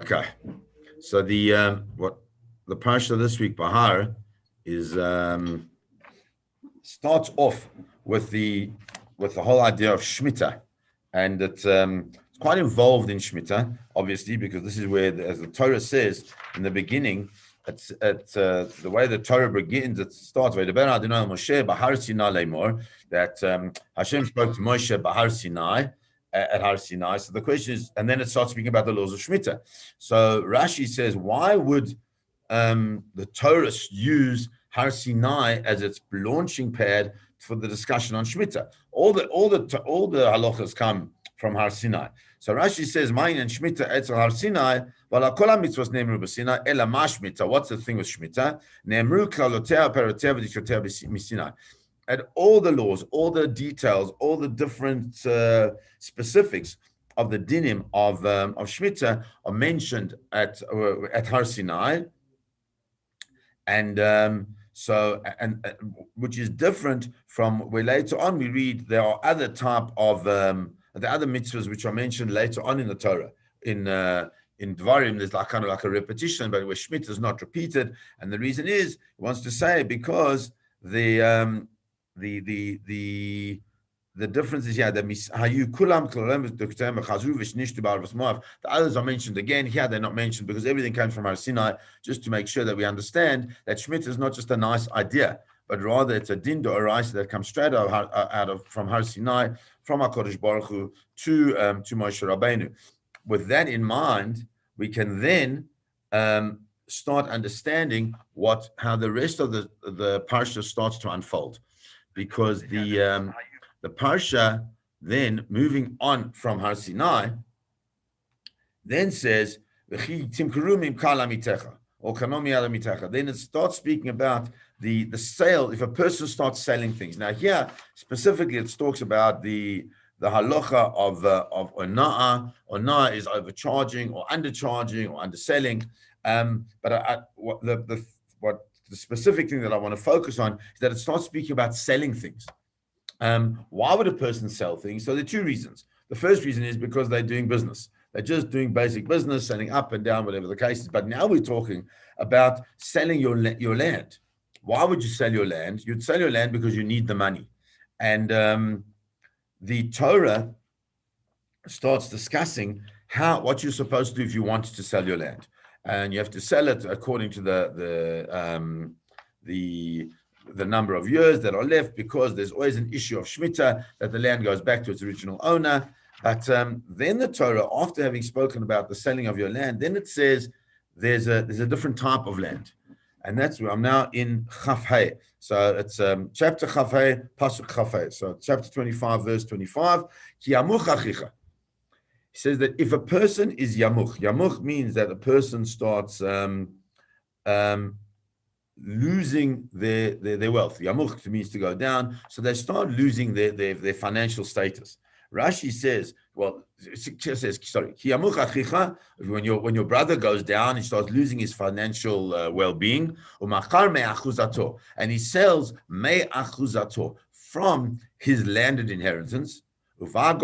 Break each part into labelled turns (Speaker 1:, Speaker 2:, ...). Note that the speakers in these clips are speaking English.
Speaker 1: Okay, so the parsha this week, Behar, is starts off with the whole idea of Shemitah, and it's quite involved in Shemitah, obviously, because this is where, as the Torah says in the beginning, the way the Torah begins. It starts with Moshe Behar Sinai lemor, that Hashem spoke to Moshe Behar Sinai. At Har Sinai. So the question is, and then it starts speaking about the laws of Shemitah. So Rashi says, why would the Torah use Har Sinai as its launching pad for the discussion on Shemitah? All the halachas come from Har Sinai. So Rashi says, "Ma'in and Shemitah etzel Har Sinai, v'ala kol mitzvos ne'emru b'Sinai, ela ma Shemitah." What's the thing with Shemitah? Ne'emru klalotea perotea v'dikrotea b'Sinai. And all the laws, all the details, all the different specifics of the dinim of Shemitah are mentioned at Har Sinai, and which is different from where later on we read there are other type of the other mitzvahs which are mentioned later on in the Torah. In Dvarim, there's kind of like a repetition, but where Shemitah is not repeated, and the reason is he wants to say because the difference is here that the others are mentioned again. Here they're not mentioned because everything came from Har Sinai, just to make sure that we understand that Shemitah is not just a nice idea, but rather it's a din d'oraisa that comes straight from Har Sinai, from HaKadosh Baruch Hu to Moshe Rabbeinu. With that in mind, we can then start understanding how the rest of the parsha starts to unfold. Because the parsha then moving on from Har Sinai then says then it starts speaking about the sale. If a person starts selling things, now here specifically it talks about the halacha of ona'ah. Ona'ah is overcharging or undercharging or underselling. But the specific thing that I want to focus on is that it starts speaking about selling things. Why would a person sell things? So there are two reasons. The first reason is because they're doing business. They're just doing basic business, selling up and down, whatever the case is. But now we're talking about selling your land. Why would you sell your land? You'd sell your land because you need the money. And the Torah starts discussing what you're supposed to do if you want to sell your land. And you have to sell it according to the number of years that are left, because there's always an issue of Shemitah, that the land goes back to its original owner. But then the Torah, after having spoken about the selling of your land, then it says there's a different type of land. And that's where I'm now in Chaf Hei. So it's chapter Chaf Hei, Pasuk Chaf Hei. So chapter 25, verse 25. Ki yamuch achicha. He says that if a person is yamuch means that a person starts losing their wealth. Yamuch means to go down, so they start losing their financial status. Rashi says, yamuch achicha, when your brother goes down, he starts losing his financial well-being. Umachar me'achuzato, and he sells me'achuzato from his landed inheritance. So then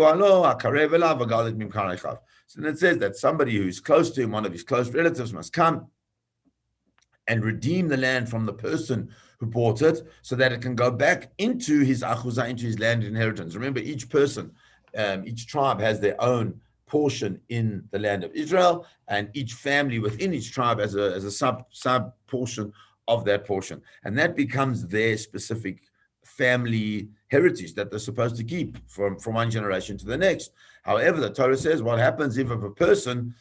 Speaker 1: it says that somebody who's close to him, one of his close relatives, must come and redeem the land from the person who bought it, so that it can go back into his achuzah, into his landed inheritance. Remember, each person, each tribe has their own portion in the land of Israel, and each family within each tribe has a sub portion of that portion, and that becomes their specific family heritage that they're supposed to keep from one generation to the next. However, the Torah says what happens if a person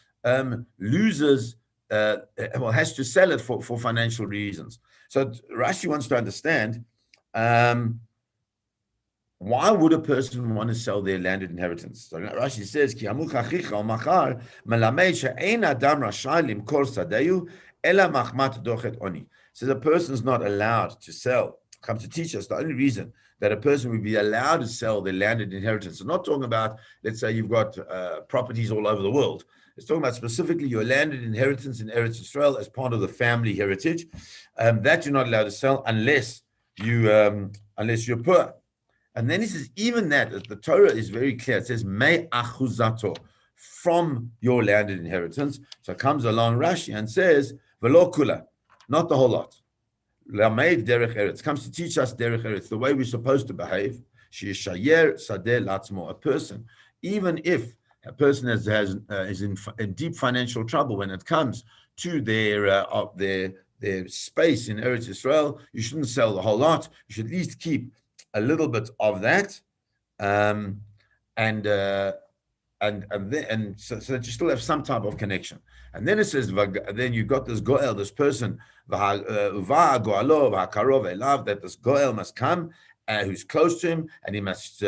Speaker 1: loses, has to sell it for financial reasons. So Rashi wants to understand, why would a person want to sell their landed inheritance? So Rashi says, Ki amuch achicha o machar melamed she'ein adam rashai limkor sadeyu ela machmat dochet oni. Says a person's not allowed to sell. Comes to teach us the only reason that a person would be allowed to sell their landed inheritance. So not talking about, let's say you've got properties all over the world. It's talking about specifically your landed inheritance in Eretz Israel as part of the family heritage. That you're not allowed to sell unless you're poor. And then he says, even that, the Torah is very clear. It says, me achuzato, from your landed inheritance. So comes along Rashi and says, Velo kula, not the whole lot. Lameid derech eretz, comes to teach us derech eretz, the way we're supposed to behave. Sheishayer sadeh latzmo, a person, even if a person is in deep financial trouble when it comes to their space in Eretz Israel, you shouldn't sell the whole lot. You should at least keep a little bit of that, and so that you still have some type of connection. And then it says, then you got this goel, this person, that this goel must come, who's close to him, and he must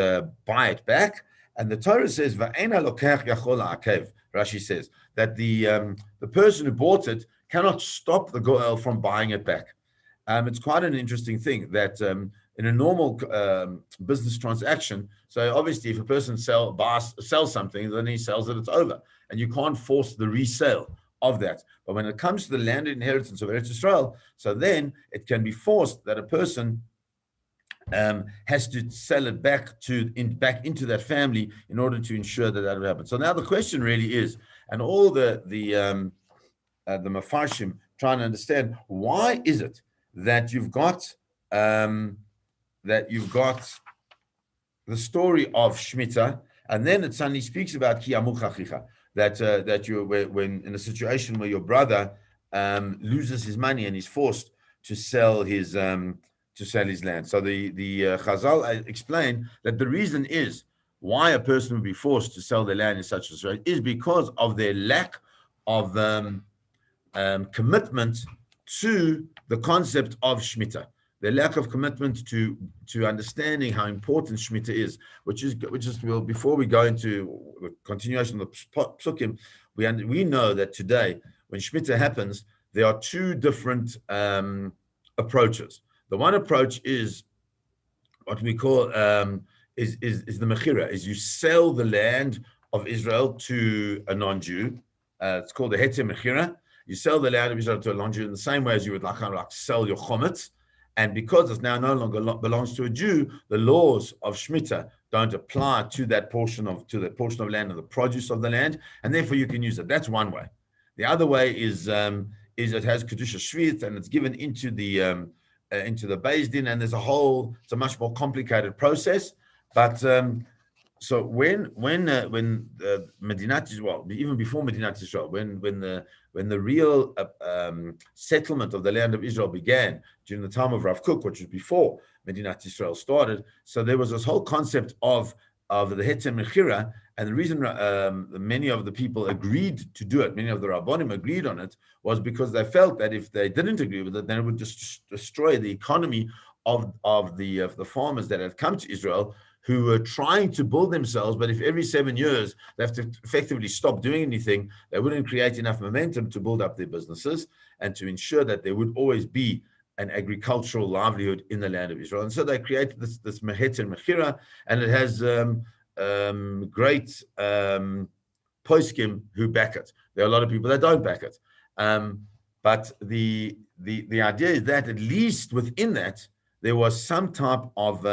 Speaker 1: buy it back. And the Torah says, Rashi says that the person who bought it cannot stop the goel from buying it back. It's quite an interesting thing that in a normal business transaction, so obviously if a person sells something, then he sells it, it's over. And you can't force the resale of that. But when it comes to the landed inheritance of Eretz Israel, so then it can be forced that a person has to sell it back into that family in order to ensure that will happen. So now the question really is, and all the Mefarshim trying to understand, why is it that you've got the story of Shemitah, and then it suddenly speaks about Ki Amuch Achicha, that you when in a situation where your brother loses his money and is forced to sell his land. So the Chazal explain that the reason is why a person would be forced to sell their land in such a situation is because of their lack of commitment to the concept of Shemitah. The lack of commitment to understanding how important Shemitah is, which is well, before we go into the continuation of the Psukim, we know that today when Shemitah happens, there are two different approaches. The one approach is what we call is the mechira, is you sell the land of Israel to a non-Jew. It's called the heter mechira. You sell the land of Israel to a non-Jew in the same way as you would like sell your chometz. And because it now no longer belongs to a Jew, the laws of Shemitah don't apply to that portion of land and the produce of the land, and therefore you can use it. That's one way. The other way is it has kedusha shvit and it's given into the Beis Din, and it's a much more complicated process. But so when Medinat Israel, even before Medinat Israel, when the real settlement of the land of Israel began during the time of Rav Kook, which was before Medinat Israel started, so there was this whole concept of the heter mechira, and the reason many of the people agreed to do it, many of the Rabbonim agreed on it, was because they felt that if they didn't agree with it, then it would just destroy the economy of the farmers that had come to Israel, who were trying to build themselves, but if every 7 years they have to effectively stop doing anything, they wouldn't create enough momentum to build up their businesses and to ensure that there would always be an agricultural livelihood in the land of Israel. And so they created this heter mechira, and it has great poskim who back it. There are a lot of people that don't back it. But the idea is that at least within that, there was some type of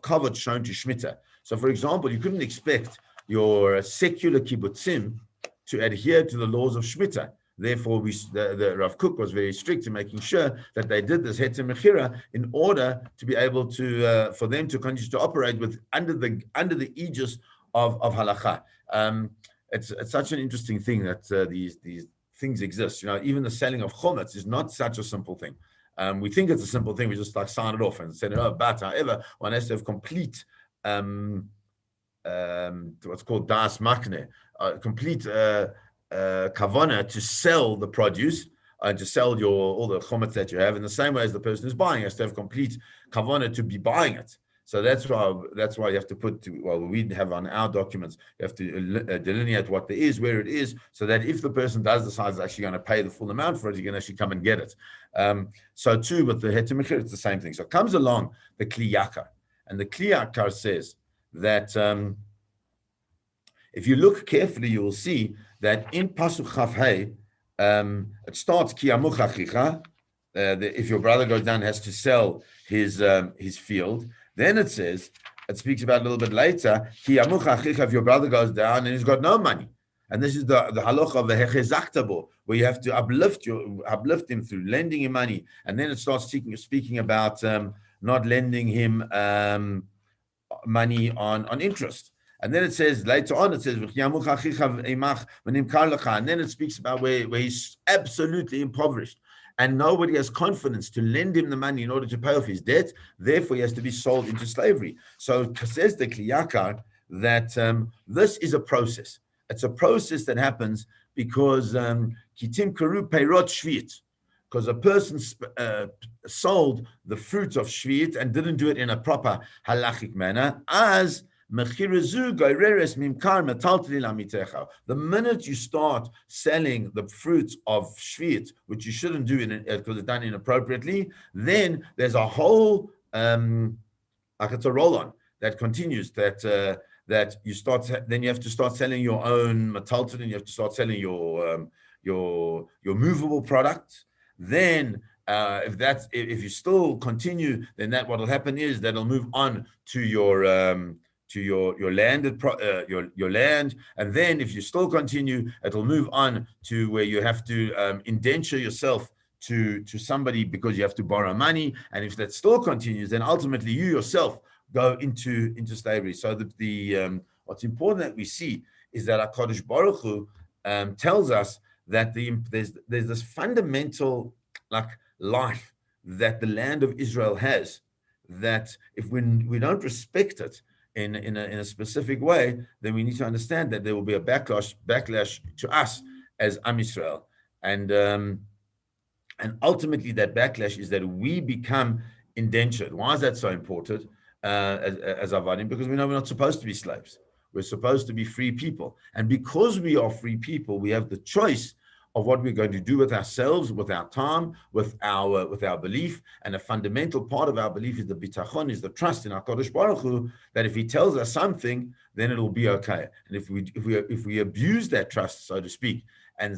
Speaker 1: kavod shown to Shemitah. So, for example, you couldn't expect your secular kibbutzim to adhere to the laws of Shemitah. Therefore, the Rav Kook was very strict in making sure that they did this heter mechira in order to be able to for them to continue to operate under the aegis of halakha. It's such an interesting thing that these things exist. Even the selling of chometz is not such a simple thing. We think it's a simple thing. We just sign it off and send it out. But however, one has to have complete what's called das makne, complete kavana to sell the produce and to sell all the chometz that you have in the same way as the person who's buying has to have complete kavana to be buying it. So that's why you have to we have on our documents, you have to delineate what there is, where it is, so that if the person does decide is actually going to pay the full amount for it, you can actually come and get it. So too with the heter mechira, it's the same thing. So it comes along the Kli Yakar, and the Kli Yakar says that if you look carefully, you will see that in Pasuk Chaf Hey, it starts Ki Amuch Achicha. If your brother goes down, has to sell his field. Then it speaks about a little bit later, Ki Amuch Achicha, if your brother goes down and he's got no money, And this is the halacha of the hechezaktabo, where you have to uplift him through lending him money, and then it starts speaking about not lending him money on interest. And then it says later on, it says, and then it speaks about where he's absolutely impoverished and nobody has confidence to lend him the money in order to pay off his debt. Therefore, he has to be sold into slavery. So it says the Kliyakar that this is a process. It's a process that happens because kitim karu peirot shvit, because a person sold the fruit of shvit and didn't do it in a proper halachic manner, as the minute you start selling the fruits of shvit, which you shouldn't do because it's done inappropriately, then there's a whole like it's a roll-on that continues, that you start, then you have to start selling your own metaltalin, you have to start selling your movable products. Then if you still continue, then that what will happen is that'll move on to your landed your land, and then if you still continue, it'll move on to where you have to indenture yourself to somebody because you have to borrow money, and if that still continues, then ultimately you yourself go into slavery. So the what's important that we see is that HaKadosh Baruch Hu tells us that there's this fundamental like life that the land of Israel has, that if we don't respect it in a specific way, then we need to understand that there will be a backlash to us as Am Yisrael, and ultimately that backlash is that we become indentured. Why is that so important as Avadim? Because we know we're not supposed to be slaves. We're supposed to be free people, and because we are free people, we have the choice of what we're going to do with ourselves, with our time, with our belief. And a fundamental part of our belief is the bitachon, is the trust in HaKadosh Baruch Hu, that if He tells us something, then it'll be okay. And if we abuse that trust, so to speak, and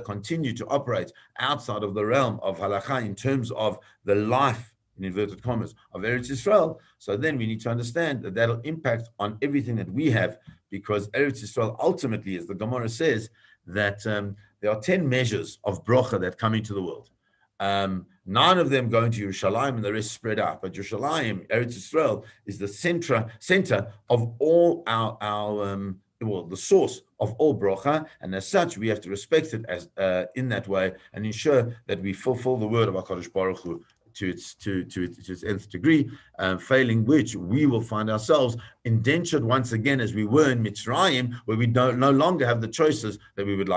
Speaker 1: continue to operate outside of the realm of halakha in terms of the life, in inverted commas, of Eretz Yisrael, so then we need to understand that that'll impact on everything that we have, because Eretz Yisrael ultimately, as the Gemara says, that there are 10 measures of bracha that come into the world. 9 of them go into Yerushalayim and the rest spread out. But Yerushalayim, Eretz Yisrael, is the center of all the source of all bracha, and as such, we have to respect it as in that way and ensure that we fulfill the word of HaKadosh Baruch Hu to its nth degree, failing which we will find ourselves indentured once again as we were in Mitzrayim, where we no longer have the choices that we would like.